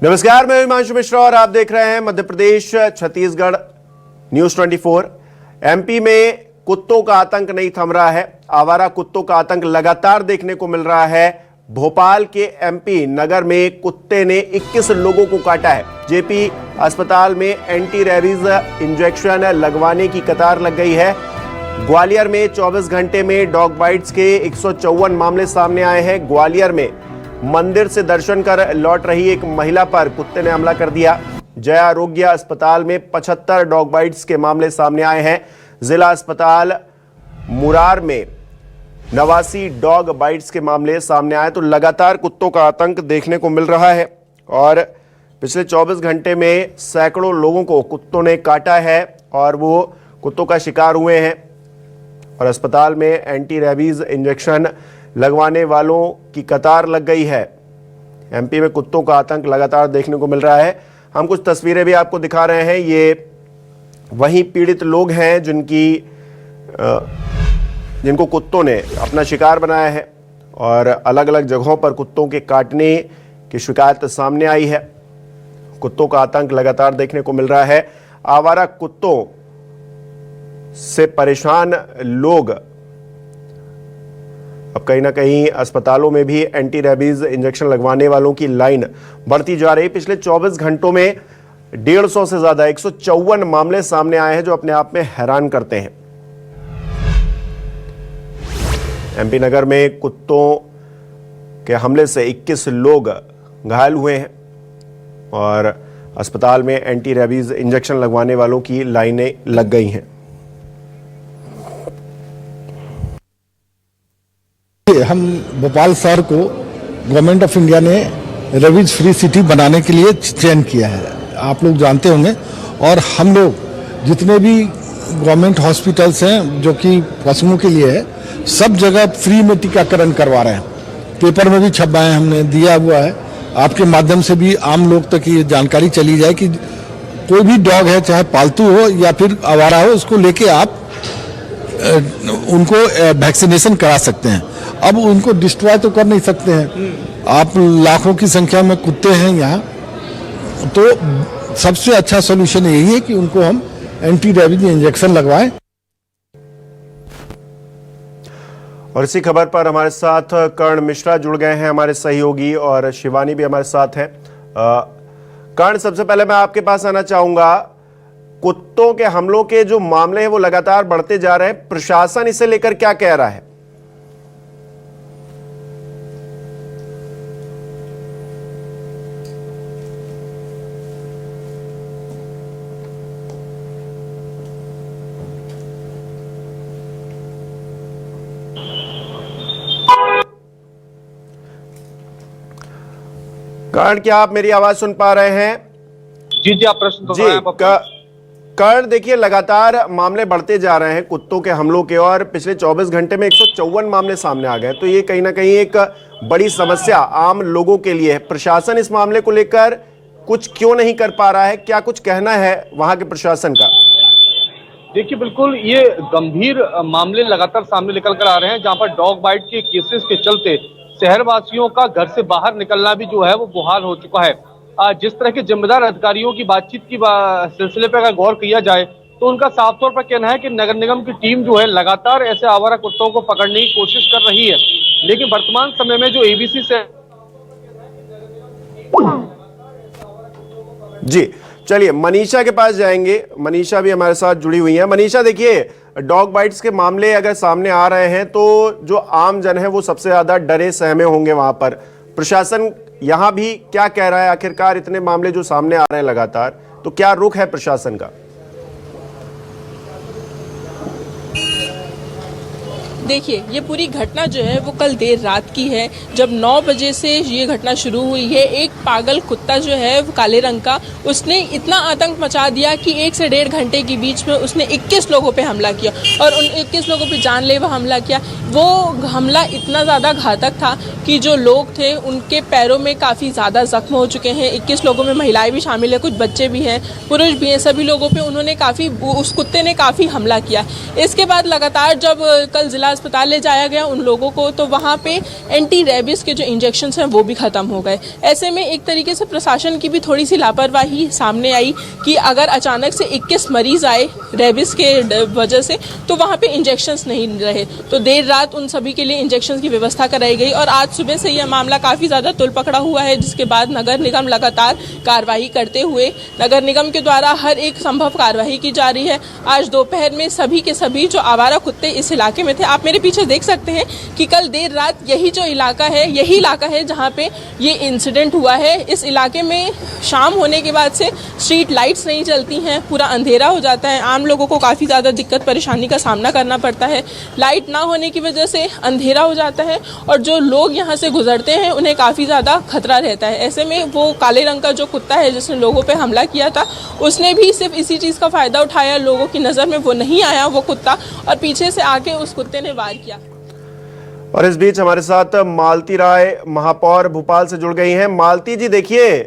नमस्कार, मैं हिमांशु मिश्रा और आप देख रहे हैं मध्य प्रदेश छत्तीसगढ़ न्यूज 24। एमपी में कुत्तों का आतंक नहीं थम रहा है। आवारा कुत्तों का आतंक लगातार देखने को मिल रहा है। भोपाल के एमपी नगर में कुत्ते ने 21 लोगों को काटा है। जेपी अस्पताल में एंटी रेबीज इंजेक्शन लगवाने की कतार लग गई है। ग्वालियर में 24 घंटे में डॉग बाइट्स के 154 मामले सामने आए हैं। ग्वालियर में मंदिर से दर्शन कर लौट रही एक महिला पर कुत्ते ने हमला कर दिया। जया आरोग्य अस्पताल में 75 डॉग बाइट्स के मामले सामने आए हैं। जिला अस्पताल मुरार में 89 डॉग बाइट्स के मामले सामने आए। तो लगातार कुत्तों का आतंक देखने को मिल रहा है और पिछले 24 घंटे में सैकड़ों लोगों को कुत्तों ने काटा है और वो कुत्तों का शिकार हुए हैं और अस्पताल में एंटी रेबीज इंजेक्शन लगवाने वालों की कतार लग गई है। एमपी में कुत्तों का आतंक लगातार देखने को मिल रहा है। हम कुछ तस्वीरें भी आपको दिखा रहे हैं। ये वही पीड़ित लोग हैं जिनको कुत्तों ने अपना शिकार बनाया है और अलग अलग जगहों पर कुत्तों के काटने की शिकायत सामने आई है। कुत्तों का आतंक लगातार देखने को मिल रहा है। आवारा कुत्तों से परेशान लोग अब कहीं ना कहीं अस्पतालों में भी एंटी रेबीज इंजेक्शन लगवाने वालों की लाइन बढ़ती जा रही है। पिछले 24 घंटों में 150 से ज्यादा 154 मामले सामने आए हैं जो अपने आप में हैरान करते हैं। एमपी नगर में कुत्तों के हमले से 21 लोग घायल हुए हैं और अस्पताल में एंटी रेबीज इंजेक्शन लगवाने वालों की लाइनें लग गई हैं। हम भोपाल शहर को गवर्नमेंट ऑफ इंडिया ने रेबीज फ्री सिटी बनाने के लिए चयन किया है, आप लोग जानते होंगे। और हम लोग जितने भी गवर्नमेंट हॉस्पिटल्स हैं जो कि पशुओं के लिए है, सब जगह फ्री में टीकाकरण करवा रहे हैं। पेपर में भी छपवाए हमने दिया हुआ है। आपके माध्यम से भी आम लोग तक ये जानकारी चली जाए कि कोई भी डॉग है, चाहे पालतू हो या फिर आवारा हो, उसको लेके आप उनको वैक्सीनेशन करा सकते हैं। अब उनको डिस्ट्रॉय तो कर नहीं सकते हैं। आप लाखों की संख्या में कुत्ते हैं यहाँ, तो सबसे अच्छा सॉल्यूशन यही है कि उनको हम एंटी रेबीज इंजेक्शन लगवाएं। और इसी खबर पर हमारे साथ कर्ण मिश्रा जुड़ गए हैं, हमारे सहयोगी, और शिवानी भी हमारे साथ है। कर्ण, सबसे पहले मैं आपके पास आना चाहूंगा। कुत्तों के हमलों के जो मामले हैं वो लगातार बढ़ते जा रहे हैं। प्रशासन इसे लेकर क्या कह रहा है? कर्ण, क्या आप मेरी आवाज सुन पा रहे हैं? जी, आप प्रश्न जी। कर्ण, देखिए लगातार मामले बढ़ते जा रहे हैं कुत्तों के हमलों के और पिछले 24 घंटे में 154 मामले सामने आ गए। तो ये कहीं ना कहीं एक बड़ी समस्या आम लोगों के लिए है। प्रशासन इस मामले को लेकर कुछ क्यों नहीं कर पा रहा है? क्या कुछ कहना है वहां के प्रशासन का? देखिए, बिल्कुल ये गंभीर मामले लगातार सामने निकल कर आ रहे हैं, जहां पर डॉग बाइट के केसेस के चलते शहरवासियों का घर से बाहर निकलना भी जो है वो मुहाल हो चुका है। जिस तरह के जिम्मेदार अधिकारियों की बातचीत की सिलसिले पर अगर गौर किया जाए तो उनका साफ तौर पर कहना है कि नगर निगम की टीम जो है लगातार ऐसे आवारा कुत्तों को पकड़ने की कोशिश कर रही है, लेकिन वर्तमान समय में जो एबीसी से जी, चलिए मनीषा के पास जाएंगे। मनीषा भी हमारे साथ जुड़ी हुई है। मनीषा, देखिए डॉग बाइट्स के मामले अगर सामने आ रहे हैं तो जो आम जन है वो सबसे ज्यादा डरे सहमे होंगे। वहां पर प्रशासन यहां भी क्या कह रहा है? आखिरकार इतने मामले जो सामने आ रहे हैं लगातार, तो क्या रुख है प्रशासन का? देखिए, ये पूरी घटना जो है वो कल देर रात की है, जब 9 बजे से ये घटना शुरू हुई है। एक पागल कुत्ता जो है वो काले रंग का, उसने इतना आतंक मचा दिया कि 1 से 1.5 घंटे के बीच में उसने 21 लोगों पे हमला किया और उन 21 लोगों पे जानलेवा हमला किया। वो हमला इतना ज़्यादा घातक था कि जो लोग थे उनके पैरों में काफ़ी ज़्यादा जख्म हो चुके हैं। 21 लोगों में महिलाएं भी शामिल है, कुछ बच्चे भी हैं, पुरुष भी हैं। सभी लोगों पे उन्होंने उस कुत्ते ने काफ़ी हमला किया। इसके बाद लगातार जब कल जिला अस्पताल ले जाया गया उन लोगों को, तो वहाँ पे एंटी रेबिस के जो इंजेक्शन हैं वो भी ख़त्म हो गए। ऐसे में एक तरीके से प्रशासन की भी थोड़ी सी लापरवाही सामने आई कि अगर अचानक से 21 मरीज आए रेबिस के वजह से, तो वहाँ पे इंजेक्शंस नहीं रहे, तो देर रात उन सभी के लिए इंजेक्शंस की व्यवस्था कराई गई और आज सुबह से यह मामला काफ़ी ज़्यादा तुल पकड़ा हुआ है, जिसके बाद नगर निगम लगातार कार्रवाई करते हुए नगर निगम के द्वारा हर एक संभव कार्रवाई की जा रही है। आज दोपहर में सभी के सभी जो आवारा कुत्ते इस इलाके में थे, आप मेरे पीछे देख सकते हैं कि कल देर रात यही जो इलाका है, यही इलाका है जहाँ पे ये इंसिडेंट हुआ है। इस इलाके में शाम होने के बाद से स्ट्रीट लाइट्स नहीं चलती हैं, पूरा अंधेरा हो जाता है, आम लोगों को काफ़ी ज़्यादा दिक्कत परेशानी का सामना करना पड़ता है। लाइट ना होने की वजह से अंधेरा हो जाता है और जो लोग यहाँ से गुजरते हैं उन्हें काफ़ी ज़्यादा खतरा रहता है। ऐसे में वो काले रंग का जो कुत्ता है जिसने लोगों पे हमला किया था, उसने भी सिर्फ इसी चीज़ का फ़ायदा उठाया, लोगों की नज़र में वो नहीं आया वो कुत्ता, और पीछे से आके उस कुत्ते ने वार किया। और इस बीच हमारे साथ मालती राय महापौर भोपाल से जुड़ गई हैं। मालती जी, देखिए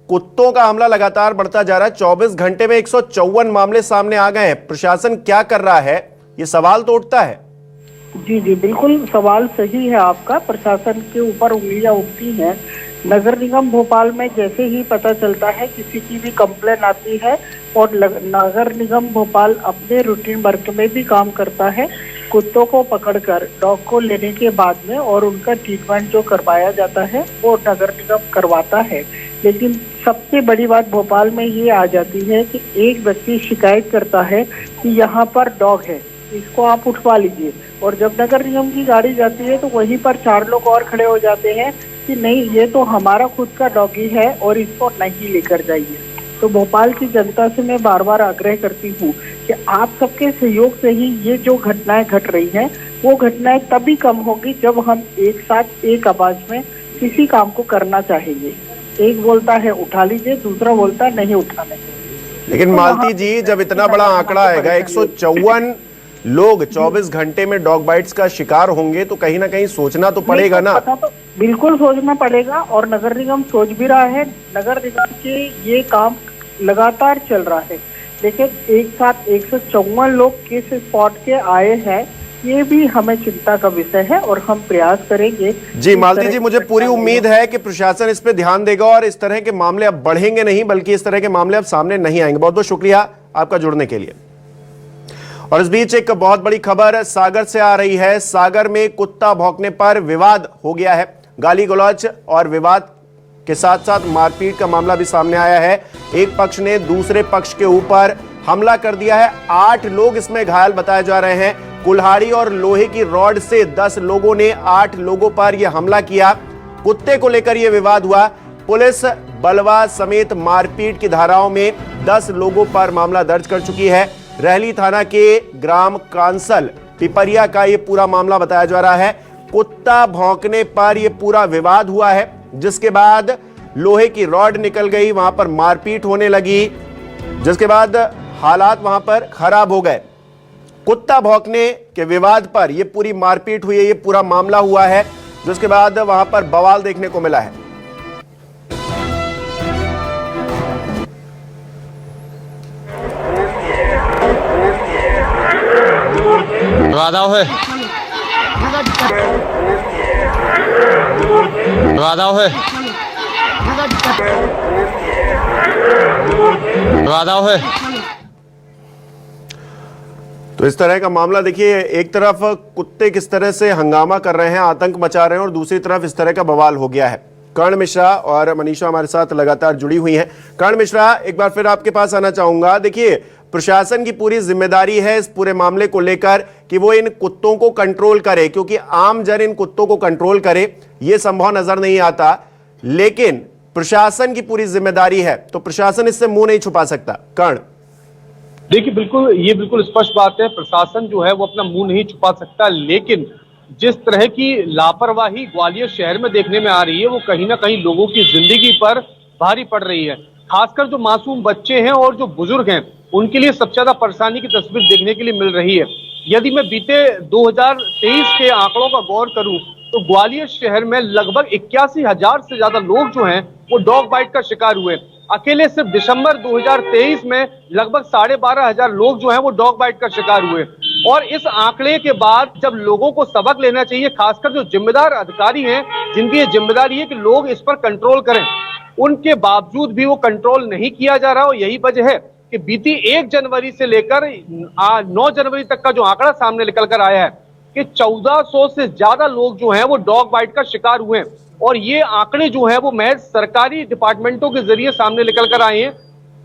कुत्तों का हमला लगातार बढ़ता जा रहा है, 24 घंटे में 154 मामले सामने आ गए हैं। प्रशासन क्या कर रहा है, ये सवाल तो उठता है। जी जी, बिल्कुल सवाल सही है आपका। प्रशासन के ऊपर उंगलियां उठती हैं। नगर निगम भोपाल में जैसे ही पता चलता है, किसी की भी कंप्लेन आती है, और नगर निगम भोपाल अपने रूटीन वर्क में भी काम करता है, कुत्तों को पकड़कर डॉग को लेने के बाद में और उनका ट्रीटमेंट जो करवाया जाता है वो नगर निगम करवाता है। लेकिन सबसे बड़ी बात भोपाल में ये आ जाती है कि एक व्यक्ति शिकायत करता है कि यहाँ पर डॉग है, इसको आप उठवा लीजिए, और जब नगर निगम की गाड़ी जाती है तो वहीं पर 4 लोग और खड़े हो जाते हैं कि नहीं, ये तो हमारा खुद का डॉगी है और इसको नहीं लेकर जाइए। तो भोपाल की जनता से मैं बार बार आग्रह करती हूँ कि आप सबके सहयोग से ही ये जो घटनाएं घट रही हैं, वो घटनाएं तभी कम होगी जब हम एक साथ एक आवाज में किसी काम को करना चाहेंगे। एक बोलता है उठा लीजिए, दूसरा बोलता है नहीं उठाने। लेकिन मालती जी, जब इतना बड़ा आंकड़ा आएगा, 154 लोग 24 घंटे में डॉग बाइट्स का शिकार होंगे, तो कहीं ना कहीं सोचना तो पड़ेगा ना। तो बिल्कुल सोचना पड़ेगा, और नगर निगम सोच भी रहा है। नगर निगम के ये काम लगातार चल रहा है। लेकिन एक साथ 154 लोग किस स्पॉट के आए हैं, ये भी हमें चिंता का विषय है, और हम प्रयास करेंगे। जी मालती जी, मुझे पूरी उम्मीद है कि प्रशासन इस पे ध्यान देगा और इस तरह के मामले अब बढ़ेंगे नहीं, बल्कि इस तरह के मामले अब सामने नहीं आएंगे। बहुत बहुत शुक्रिया आपका जुड़ने के लिए। और इस बीच एक बहुत बड़ी खबर सागर से आ रही है। सागर में कुत्ता भौंकने पर विवाद हो गया है। गाली गलौज और विवाद के साथ साथ मारपीट का मामला भी सामने आया है। एक पक्ष ने दूसरे पक्ष के ऊपर हमला कर दिया है। 8 लोग इसमें घायल बताए जा रहे हैं। कुल्हाड़ी और लोहे की रॉड से 10 लोगों ने 8 लोगों पर यह हमला किया। कुत्ते को लेकर यह विवाद हुआ। पुलिस बलवा समेत मारपीट की धाराओं में 10 लोगों पर मामला दर्ज कर चुकी है। रहली थाना के ग्राम कांसल पिपरिया का यह पूरा मामला बताया जा रहा है। कुत्ता भौंकने पर यह पूरा विवाद हुआ है, जिसके बाद लोहे की रॉड निकल गई, वहां पर मारपीट होने लगी, जिसके बाद हालात वहां पर खराब हो गए। कुत्ता भौंकने के विवाद पर यह पूरी मारपीट हुई है, यह पूरा मामला हुआ है, जिसके बाद वहां पर बवाल देखने को मिला है। तो इस तरह का मामला देखिए, एक तरफ कुत्ते किस तरह से हंगामा कर रहे हैं, आतंक मचा रहे हैं, और दूसरी तरफ इस तरह का बवाल हो गया है। कर्ण मिश्रा और मनीषा हमारे साथ लगातार जुड़ी हुई हैं। कर्ण मिश्रा, एक बार फिर आपके पास आना चाहूंगा। देखिए, प्रशासन की पूरी जिम्मेदारी है इस पूरे मामले को लेकर कि वो इन कुत्तों को कंट्रोल करे, क्योंकि आम जन इन कुत्तों को कंट्रोल करे ये संभव नजर नहीं आता, लेकिन प्रशासन की पूरी जिम्मेदारी है, तो प्रशासन इससे मुंह नहीं छुपा सकता। कर्ण, देखिए बिल्कुल स्पष्ट बात है, प्रशासन जो है वो अपना मुंह नहीं छुपा सकता, लेकिन जिस तरह की लापरवाही ग्वालियर शहर में देखने में आ रही है, वो कहीं ना कहीं लोगों की जिंदगी पर भारी पड़ रही है। खासकर जो मासूम बच्चे हैं और जो बुजुर्ग हैं, उनके लिए सबसे ज्यादा परेशानी की तस्वीर देखने के लिए मिल रही है। यदि मैं बीते 2023 के आंकड़ों का गौर करूं, तो ग्वालियर शहर में लगभग 81,000 से ज्यादा लोग जो हैं वो डॉग बाइट का शिकार हुए। अकेले सिर्फ दिसंबर 2023 में लगभग 12,500 लोग जो हैं वो डॉग बाइट का शिकार हुए। और इस आंकड़े के बाद जब लोगों को सबक लेना चाहिए, खासकर जो जिम्मेदार अधिकारी हैं जिनकी ये जिम्मेदारी है कि लोग इस पर कंट्रोल करें, उनके बावजूद भी वो कंट्रोल नहीं किया जा रहा। और यही वजह है कि बीती 1 जनवरी से लेकर 9 जनवरी तक का जो आंकड़ा सामने निकल कर आया है कि 1400 से ज्यादा लोग जो हैं वो डॉग बाइट का शिकार हुए हैं। और ये आंकड़े जो है वो महज सरकारी डिपार्टमेंटों के जरिए सामने निकल कर आए हैं।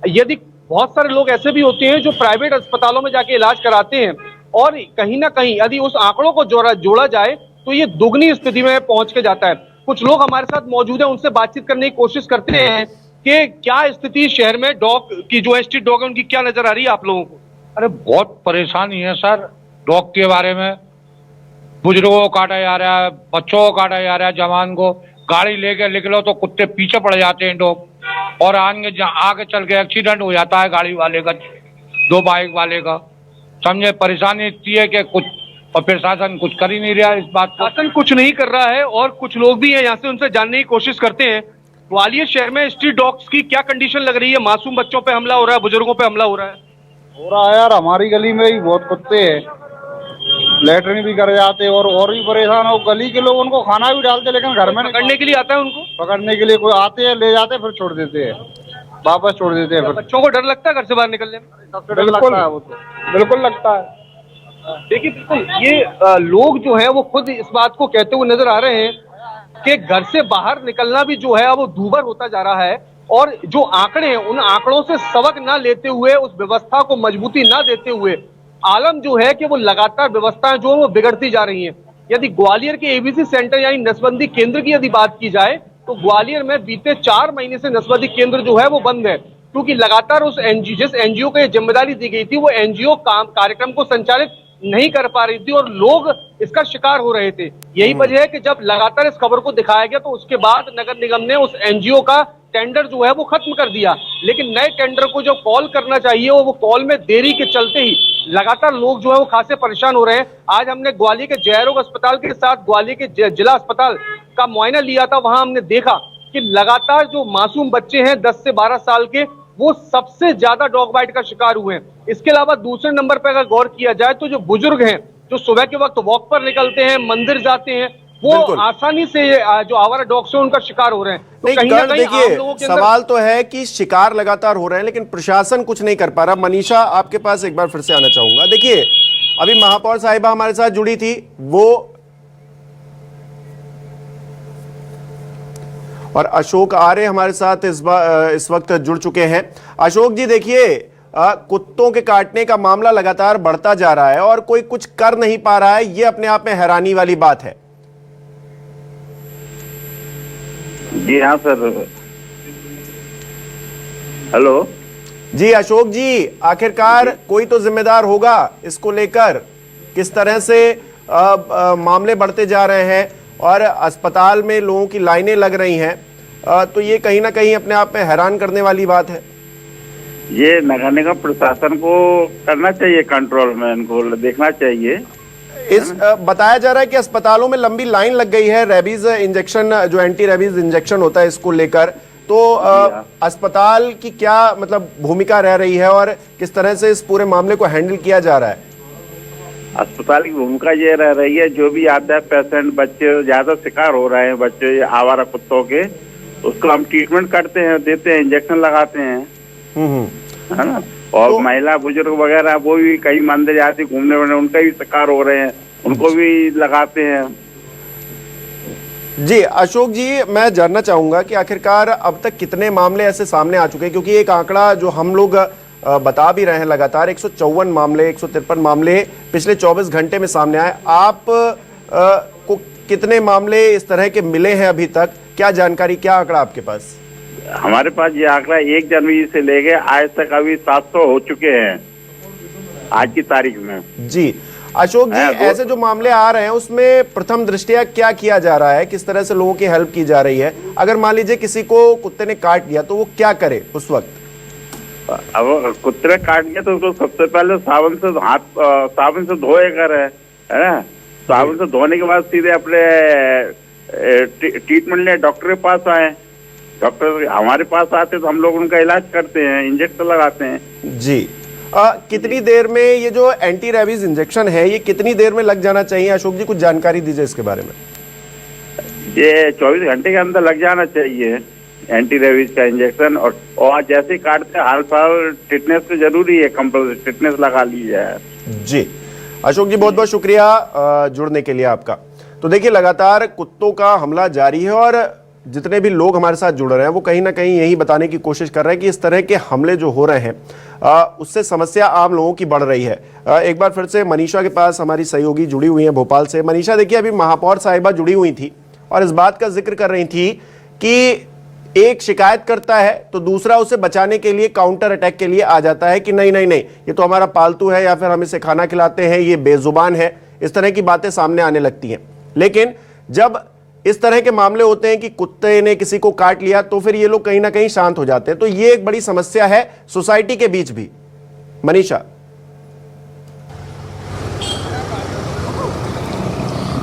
यदि बहुत सारे लोग ऐसे भी होते हैं जो प्राइवेट अस्पतालों में जाके इलाज कराते हैं और कहीं ना कहीं यदि उस आंकड़ों को जोड़ा जाए तो ये दुगनी स्थिति में पहुंच के जाता है। कुछ लोग हमारे साथ मौजूद हैं, उनसे बातचीत करने की कोशिश करते हैं कि क्या स्थिति शहर में डॉग की जो स्ट्रीट डॉग है उनकी क्या नजर आ रही है आप लोगों को? अरे बहुत परेशानी है सर डॉग के बारे में। बुजुर्गों को काटा जा रहा है, बच्चों को काटा जा रहा है, जवान को गाड़ी लेके निकलो तो कुत्ते पीछे पड़ जाते हैं डॉग, और आगे चल के एक्सीडेंट हो जाता है गाड़ी वाले का, 2 बाइक वाले का। समझे, परेशानी इतनी है कि कुछ और प्रशासन कुछ कर ही नहीं रहा इस बात पर। शासन कुछ नहीं कर रहा है और कुछ लोग भी हैं यहाँ से, उनसे जानने की कोशिश करते हैं। ग्वालियर शहर में स्ट्रीट डॉग्स की क्या कंडीशन लग रही है? मासूम बच्चों पे हमला हो रहा है, बुजुर्गों पे हमला हो रहा है यार। हमारी गली में ही बहुत कुत्ते हैं, लेटरिन भी कर जाते और भी परेशान हो। गली के लोग उनको खाना भी डालते लेकिन घर में पकड़ने के लिए आता है उनको? पकड़ने के लिए कोई आते हैं, ले जाते हैं, फिर छोड़ देते हैं, वापस छोड़ देते हैं। फिर बच्चों को डर लगता है घर से बाहर निकलने में? सबसे डर लगता है वो तो बिल्कुल लगता है। देखिए बिल्कुल ये लोग जो है वो खुद इस बात को कहते हुए नजर आ रहे हैं कि घर से बाहर निकलना भी जो है वो दूभर होता जा रहा है। और जो आंकड़े हैं उन आंकड़ों से सबक ना लेते हुए, उस व्यवस्था को मजबूती ना देते हुए, आलम जो है कि वो लगातार व्यवस्थाएं जो है वो बिगड़ती जा रही हैं। यदि ग्वालियर के एबीसी सेंटर यानी नसबंदी केंद्र की यदि बात की जाए तो ग्वालियर में बीते 4 महीने से नसबंदी केंद्र जो है वो बंद है, क्योंकि लगातार उस जिस एनजीओ को जिम्मेदारी दी गई थी वो एनजीओ कार्यक्रम को संचालित नहीं कर पा रही थी और लोग इसका शिकार हो रहे थे। यही वजह है कि जब लगातार इस खबर को दिखाया गया तो उसके बाद नगर निगम ने उस एनजीओ का टेंडर जो है वो खत्म कर दिया। लेकिन नए टेंडर को जो कॉल करना चाहिए वो कॉल में देरी के चलते ही लगातार लोग जो है वो खासे परेशान हो रहे हैं। आज हमने ग्वालियर के जयरोग अस्पताल के साथ ग्वालियर के जिला अस्पताल का मुआयना लिया था। वहां हमने देखा कि लगातार जो मासूम बच्चे हैं 10 से 12 साल के, वो सबसे ज्यादा डॉग बाइट का शिकार हुए हैं। इसके अलावा दूसरे नंबर पर अगर गौर किया जाए तो जो बुजुर्ग हैं, जो सुबह के वक्त वॉक पर निकलते हैं, मंदिर जाते हैं, वो आसानी से जो आवारा डॉग से उनका शिकार हो रहे हैं। तो कहीं ना कहीं आम लोगों के सवाल तो है कि शिकार लगातार हो रहे हैं लेकिन प्रशासन कुछ नहीं कर पा रहा। मनीषा, आपके पास एक बार फिर से आना चाहूंगा। देखिए, अभी महापौर साहिबा हमारे साथ जुड़ी थी, वो और अशोक आर्य हमारे साथ इस वक्त जुड़ चुके हैं। अशोक जी, देखिए, कुत्तों के काटने का मामला लगातार बढ़ता जा रहा है और कोई कुछ कर नहीं पा रहा है, ये अपने आप में हैरानी वाली बात है। जी हाँ सर। हेलो जी अशोक जी, आखिरकार कोई तो जिम्मेदार होगा इसको लेकर। किस तरह से मामले बढ़ते जा रहे हैं और अस्पताल में लोगों की लाइनें लग रही हैं, तो ये कहीं ना कहीं अपने आप में हैरान करने वाली बात है। ये नगर निगम प्रशासन को करना चाहिए कंट्रोल में, इनको देखना चाहिए। बताया जा रहा है कि अस्पतालों में लंबी लाइन लग गई है रेबीज इंजेक्शन, जो एंटी रेबीज इंजेक्शन होता है, इसको लेकर। तो अस्पताल की क्या मतलब भूमिका रह रही है और किस तरह से इस पूरे मामले को हैंडल किया जा रहा है? अस्पताल की भूमिका ये रह रही है, जो भी आता है पेशेंट, बच्चे ज्यादा शिकार हो रहे हैं, बच्चे आवारा कुत्तों के, उसको हम ट्रीटमेंट करते हैं, देते हैं, इंजेक्शन लगाते हैं, है ना। और तो महिला बुजुर्ग वगैरह वो भी कहीं मंदिर जाती घूमने वूमने, उनका भी शिकार हो रहे हैं, उनको भी लगाते हैं। जी अशोक जी, मैं जानना चाहूंगा कि आखिरकार अब तक कितने मामले ऐसे सामने आ चुके हैं, क्योंकि एक आंकड़ा जो हम लोग बता भी रहे हैं लगातार, 154 मामले, 153 मामले पिछले 24 घंटे में सामने आए। आप को कितने मामले इस तरह के मिले हैं अभी तक? क्या जानकारी, क्या आंकड़ा आपके पास? हमारे पास ये आंकड़ा 1 जनवरी से लेके आज तक अभी 700 हो चुके हैं आज की तारीख में। जी अशोक जी, ऐसे जो मामले आ रहे हैं उसमें प्रथम दृष्टया क्या किया जा रहा है, किस तरह से लोगों की हेल्प की जा रही है? अगर मान लीजिए किसी को कुत्ते ने काट दिया तो वो क्या करे उस वक्त? अब कुत्ते ने काट दिया तो उसको सबसे पहले साबुन से धोए कर, है ना। साबुन से धोने के बाद सीधे अपने ट्रीटमेंट ले डॉक्टर के पास आए। डॉक्टर हमारे पास आते तो हम लोग उनका इलाज करते हैं, इंजेक्शन लगाते हैं। जी, कितनी देर में ये जो एंटी रेबीज इंजेक्शन है ये कितनी देर में लग जाना चाहिए? अशोक जी कुछ जानकारी दीजिए इसके बारे में। ये 24 घंटे के अंदर लग जाना चाहिए एंटी रेबीज का इंजेक्शन। और जैसे ही काटते हैं हर साल टिटनेस तो जरूरी है, कंपल्सरी टिटनेस लगा लीजिए। जी अशोक जी बहुत बहुत शुक्रिया जुड़ने के लिए आपका। तो देखिए लगातार कुत्तों का हमला जारी है और जितने भी लोग हमारे साथ जुड़ रहे हैं वो कहीं ना कहीं यही बताने की कोशिश कर रहे हैं कि इस तरह के हमले जो हो रहे हैं उससे समस्या आम लोगों की बढ़ रही है। एक बार फिर से मनीषा के पास हमारी सहयोगी जुड़ी हुई है भोपाल से। मनीषा देखिए अभी महापौर साहिबा जुड़ी हुई थी और इस बात का जिक्र कर रही थी कि एक शिकायत करता है तो दूसरा उसे बचाने के लिए काउंटर अटैक के लिए आ जाता है कि नहीं नहीं नहीं ये तो हमारा पालतू है या फिर हम इसे खाना खिलाते हैं, ये बेजुबान है। इस तरह की बातें सामने आने लगती हैं। लेकिन जब इस तरह के मामले होते हैं कि कुत्ते ने किसी को काट लिया तो फिर ये लोग कहीं ना कहीं शांत हो जाते हैं। तो ये एक बड़ी समस्या है सोसाइटी के बीच भी। मनीषा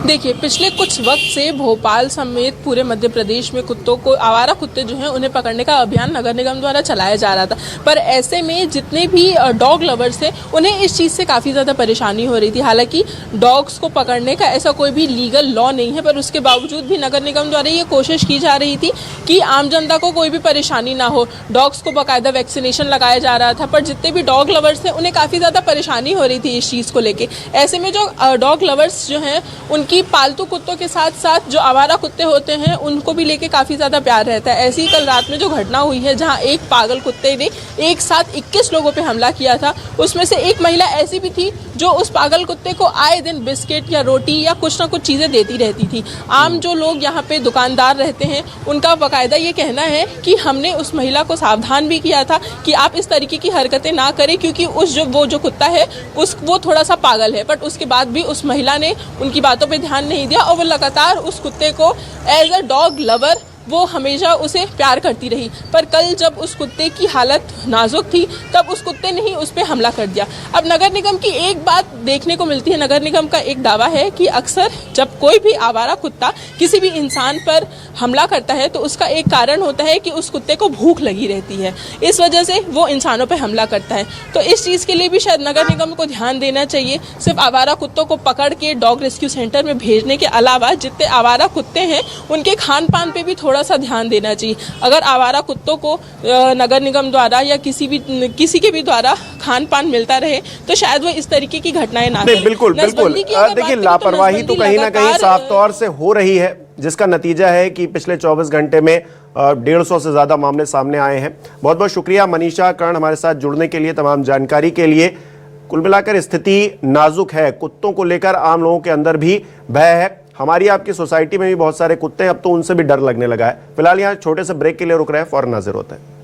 देखिए पिछले कुछ वक्त से भोपाल समेत पूरे मध्य प्रदेश में कुत्तों को, आवारा कुत्ते जो हैं उन्हें पकड़ने का अभियान नगर निगम द्वारा चलाया जा रहा था। पर ऐसे में जितने भी डॉग लवर्स थे उन्हें इस चीज़ से काफ़ी ज़्यादा परेशानी हो रही थी। हालांकि डॉग्स को पकड़ने का ऐसा कोई भी लीगल लॉ नहीं है, पर उसके बावजूद भी नगर निगम द्वारा ये कोशिश की जा रही थी कि आम जनता को कोई भी परेशानी ना हो। डॉग्स को बाकायदा वैक्सीनेशन लगाया जा रहा था, पर जितने भी डॉग लवर्स थे उन्हें काफ़ी ज़्यादा परेशानी हो रही थी इस चीज़ को लेकर। ऐसे में जो डॉग लवर्स जो हैं उनकी पालतू कुत्तों के साथ साथ जो आवारा कुत्ते होते हैं उनको भी लेके काफी ज्यादा प्यार रहता है। ऐसी ही कल रात में जो घटना हुई है जहां एक पागल कुत्ते ने एक साथ 21 लोगों पे हमला किया था, उसमें से एक महिला ऐसी भी थी जो उस पागल कुत्ते को आए दिन बिस्किट या रोटी या कुछ ना कुछ चीजें देती रहती थी। आम जो लोग यहाँ पे दुकानदार रहते हैं उनका बाकायदा ये कहना है कि हमने उस महिला को सावधान भी किया था कि आप इस तरीके की हरकतें ना करें, क्योंकि वो जो कुत्ता है वो थोड़ा सा पागल है। बट उसके बाद भी उस महिला ने उनकी बातों पे ध्यान नहीं दिया और वो लगातार उस कुत्ते को एज अ डॉग लवर वो हमेशा उसे प्यार करती रही। पर कल जब उस कुत्ते की हालत नाजुक थी तब उस कुत्ते ने ही उस पर हमला कर दिया। अब नगर निगम की एक बात देखने को मिलती है, नगर निगम का एक दावा है कि अक्सर जब कोई भी आवारा कुत्ता किसी भी इंसान पर हमला करता है तो उसका एक कारण होता है कि उस कुत्ते को भूख लगी रहती है, इस वजह से वो इंसानों पर हमला करता है। तो इस चीज़ के लिए भी शायद नगर निगम को ध्यान देना चाहिए। सिर्फ आवारा कुत्तों को पकड़ के डॉग रेस्क्यू सेंटर में भेजने के अलावा जितने आवारा कुत्ते हैं उनके खान पान पे भी थोड़ा सा ध्यान देना चाहिए। अगर आवारा कुत्तों को नगर निगम द्वारा या किसी के भी द्वारा खान पान मिलता रहे तो शायद वो इस तरीके की घटनाएं ना करें। बिल्कुल बिल्कुल देखिए लापरवाही तो कहीं ना कहीं साफ तौर से हो रही है, जिसका नतीजा है कि पिछले 24 घंटे में 150 से ज्यादा मामले सामने आए हैं। बहुत बहुत शुक्रिया मनीषा कर्ण हमारे साथ जुड़ने के लिए, तमाम जानकारी के लिए। कुल मिलाकर स्थिति नाजुक है, कुत्तों को लेकर आम लोगों के अंदर भी भय है। हमारी आपकी सोसाइटी में भी बहुत सारे कुत्ते हैं, अब तो उनसे भी डर लगने लगा है। फिलहाल यहाँ छोटे से ब्रेक के लिए रुक रहे हैं, फौरन हाजिर होते हैं।